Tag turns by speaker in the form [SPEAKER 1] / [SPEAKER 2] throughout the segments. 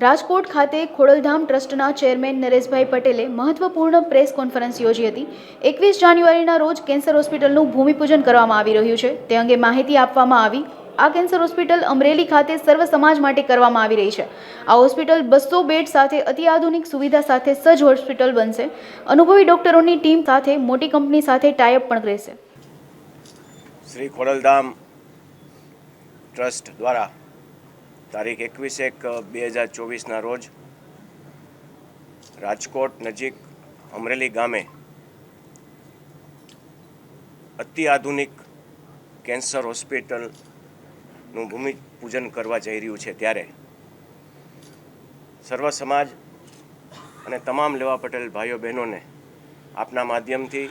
[SPEAKER 1] રાજકોટ ખાતે ખોડલધામ ટ્રસ્ટના ચેરમેન નરેશભાઈ પટેલે મહત્વપૂર્ણ પ્રેસ કોન્ફરન્સ યોજી હતી। 21 જાન્યુઆરીના રોજ કેન્સર હોસ્પિટલનું ભૂમિપૂજન કરવામાં આવી રહ્યું છે, તે અંગે માહિતી આપવામાં આવી। આ કેન્સર હોસ્પિટલ અમરેલી ખાતે સર્વ સમાજ માટે કરવામાં આવી રહી છે। આ હોસ્પિટલ 200 બેડ સાથે અતિ આધુનિક સુવિધા સાથે સજ્જ હોસ્પિટલ બનશે। અનુભવી ડોક્ટરોની ટીમ સાથે મોટી કંપની સાથે ટાઈઅપ પણ રહેશે।
[SPEAKER 2] શ્રી ખોડલધામ ટ્રસ્ટ દ્વારા તારીખ 21/1/2024ના રોજ રાજકોટ નજીક અમરેલી ગામે અતિ આધુનિક કેન્સર હોસ્પિટલનું ભૂમિપૂજન કરવા જઈ રહ્યું છે, ત્યારે સર્વ સમાજ અને તમામ લેવા પટેલ ભાઈઓ બહેનોને આપના માધ્યમથી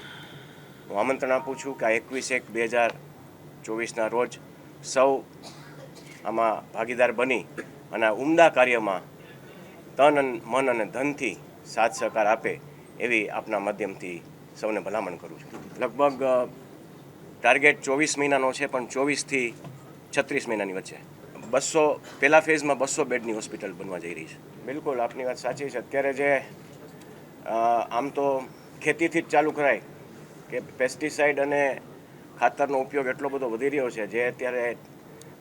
[SPEAKER 2] હું આમંત્રણ આપું છું કે આ 21/1/2024ના રોજ સૌ આમાં ભાગીદાર બની અને આ ઉમદા કાર્યમાં તન મન અને ધનથી સાથ સહકાર આપે એવી આપના માધ્યમથી સૌને ભલામણ કરું છું। લગભગ ટાર્ગેટ 24 મહિનાનો છે, પણ 24થી 36 મહિનાની વચ્ચે 200 પહેલા ફેઝમાં 200 બેડની હોસ્પિટલ બનવા જઈ રહી છે। બિલકુલ આપની વાત સાચી છે। અત્યારે જે આમ તો ખેતીથી જ ચાલુ કરાય કે પેસ્ટિસાઇડ અને ખાતરનો ઉપયોગ એટલો બધો વધી રહ્યો છે, જે અત્યારે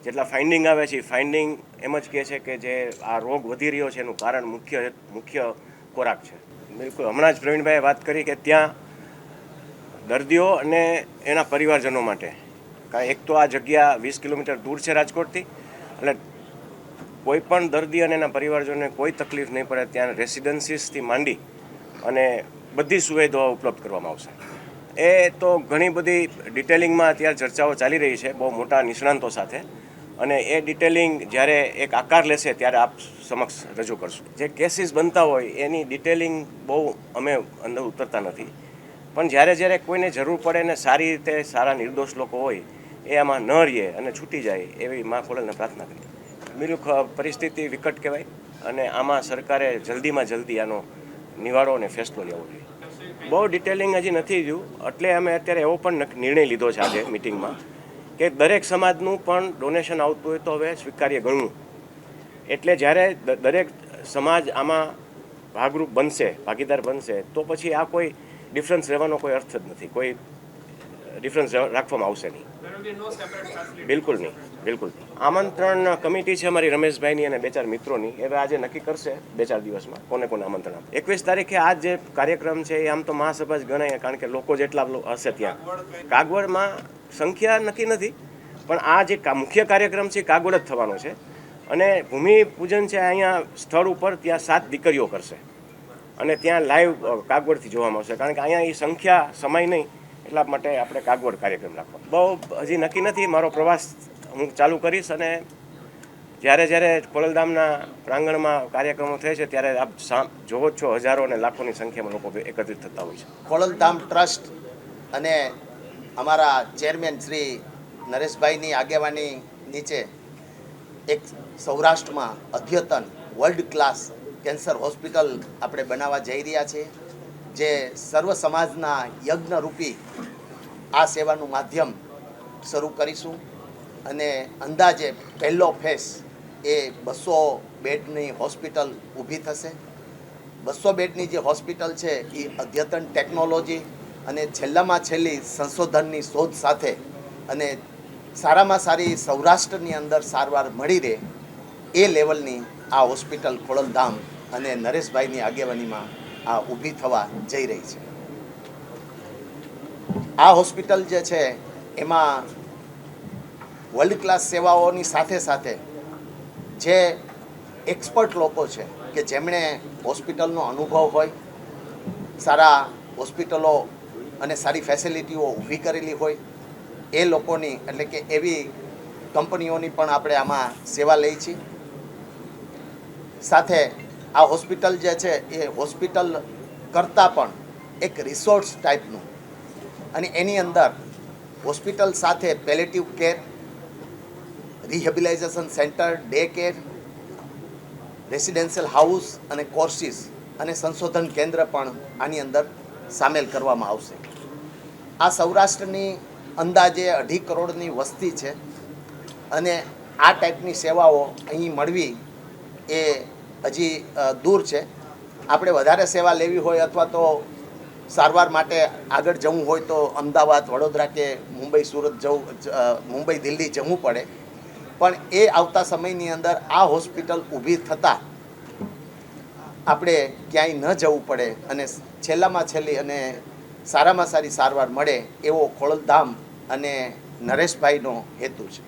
[SPEAKER 2] જેટલા ફાઇન્ડિંગ આવે છે, ફાઇન્ડિંગ એમ જ કહે છે કે જે આ રોગ વધી રહ્યો છે એનું કારણ મુખ્ય ખોરાક છે। બિલકુલ હમણાં જ પ્રવીણભાઈએ વાત કરી કે ત્યાં દર્દીઓ અને એના પરિવારજનો માટે, કારણ એક તો આ જગ્યા 20 કિલોમીટર દૂર છે રાજકોટથી, એટલે કોઈ પણ દર્દી અને એના પરિવારજનોને કોઈ તકલીફ નહીં પડે ત્યાં રેસિડન્સીસથી માંડી અને બધી સુવિધાઓ ઉપલબ્ધ કરવામાં આવશે। એ તો ઘણી બધી ડિટેલિંગમાં અત્યારે ચર્ચાઓ ચાલી રહી છે બહુ મોટા નિષ્ણાંતો સાથે, અને એ ડિટેલિંગ જ્યારે એક આકાર લેશે ત્યારે આપ સમક્ષ રજૂ કરશું। જે કેસીસ બનતા હોય એની ડિટેલિંગ બહુ અમે અંદર ઉતરતા નથી, પણ જ્યારે કોઈને જરૂર પડે ને સારી રીતે સારા નિર્દોષ લોકો હોય એ આમાં ન રહે અને છૂટી જાય એવી મા ખોડલને પ્રાર્થના કરી। બિલકુલ પરિસ્થિતિ વિકટ કહેવાય અને આમાં સરકારે જલ્દીમાં જલ્દી આનો નિવારો અને ફેસલો લેવો જોઈએ। બહુ ડિટેલિંગ હજી નથી થયું, એટલે અમે અત્યારે એવો પણ નિર્ણય લીધો છે આજે મિટિંગમાં કે દરેક સમાજનું પણ ડોનેશન આવતું હોય તો હવે સ્વીકાર્ય ગણવું। એટલે જ્યારે દરેક સમાજ આમાં ભાગરૂપ બનશે, ભાગીદાર બનશે, તો પછી આ કોઈ ડિફરન્સ રહેવાનો કોઈ અર્થ જ નથી, કોઈ ડિફરન્સ રાખવામાં આવશે નહીં, બિલકુલ નહીં, બિલકુલ નહીં। આમંત્રણ કમિટી છે અમારી રમેશભાઈની અને 2-4 મિત્રોની, હવે આજે નક્કી કરશે 2-4 દિવસમાં કોને આમંત્રણ આપે। 21 તારીખે આ જે કાર્યક્રમ છે એ આમ તો મહાસભા જ ગણાય, કારણ કે લોકો જેટલા હશે ત્યાં કાગવડમાં સંખ્યા નક્કી નથી, પણ આ જે મુખ્ય કાર્યક્રમ છે કાગવડ જ થવાનો છે, અને ભૂમિપૂજન છે અહીંયા સ્થળ ઉપર, ત્યાં 7 દીકરીઓ કરશે અને ત્યાં લાઈવ કાગવડથી જોવામાં આવશે, કારણ કે અહીંયા એ સંખ્યા સમાય નહીં, એટલા માટે આપણે કાગવડ કાર્યક્રમ રાખવો બહુ હજી નક્કી નથી। મારો પ્રવાસ હું ચાલુ કરીશ અને જ્યારે ખોડલધામના પ્રાંગણમાં કાર્યક્રમો થાય છે ત્યારે આપ જોવો જ છો, હજારો અને લાખોની સંખ્યામાં લોકો એકત્રિત થતા હોય છે।
[SPEAKER 3] ખોડલધામ ટ્રસ્ટ અને અમારા ચેરમેન શ્રી નરેશભાઈની આગેવાની નીચે એક સૌરાષ્ટ્રમાં અદ્યતન વર્લ્ડ ક્લાસ કેન્સર હોસ્પિટલ આપણે બનાવવા જઈ રહ્યા છીએ, જે સર્વ સમાજના યજ્ઞરૂપી આ સેવાનું માધ્યમ શરૂ કરીશું। અને અંદાજે પહેલો ફેસ એ 200 બેડની હોસ્પિટલ ઊભી થશે। 200 બેડની જે હોસ્પિટલ છે એ અદ્યતન ટેકનોલોજી અને છેલ્લામાં છેલ્લી સંશોધનની શોધ સાથે અને સારામાં સારી સૌરાષ્ટ્રની અંદર સારવાર મળી રહે એ લેવલની આ હોસ્પિટલ ખોડલધામ અને નરેશભાઈની આગેવાનીમાં આ ઊભી થવા જઈ રહી છે। આ હોસ્પિટલ જે છે એમાં વર્લ્ડ ક્લાસ સેવાઓની સાથે સાથે જે એક્સપર્ટ લોકો છે કે જેમણે હોસ્પિટલનો અનુભવ હોય, સારા હોસ્પિટલો અને સારી ફેસિલિટીઓ ઊભી કરેલી હોય એ લોકોની, એટલે કે એવી કંપનીઓની પણ આપણે આમાં સેવા લઈ છીએ। સાથે આ હોસ્પિટલ જે છે એ હોસ્પિટલ કરતાં પણ એક રિસોર્ટ્સ ટાઈપનું, અને એની અંદર હોસ્પિટલ સાથે palliative care, rehabilitation centre, day care, residential house અને કોર્સિસ અને સંશોધન કેન્દ્ર પણ આની અંદર સામેલ કરવામાં આવશે। આ સૌરાષ્ટ્રની અંદાજે 2.5 કરોડની વસ્તી છે અને આ ટાઈપની સેવાઓ અહીં મળવી એ હજી દૂર છે. આપણે વધારે સેવા લેવી હોય અથવા તો સારવાર માટે આગળ જવું હોય તો અમદાવાદ, વડોદરા કે મુંબઈ, સુરત મુંબઈ, દિલ્હી જવું પડે. પણ એ આવતા સમયની અંદર આ હોસ્પિટલ ઊભી થતાં આપણે ક્યાંય ન જવું પડે અને છેલ્લામાં છેલ્લી અને સારામાં સારી સારવાર મળે એવો ખોડલધામ અને નરેશભાઈનો હેતુ છે.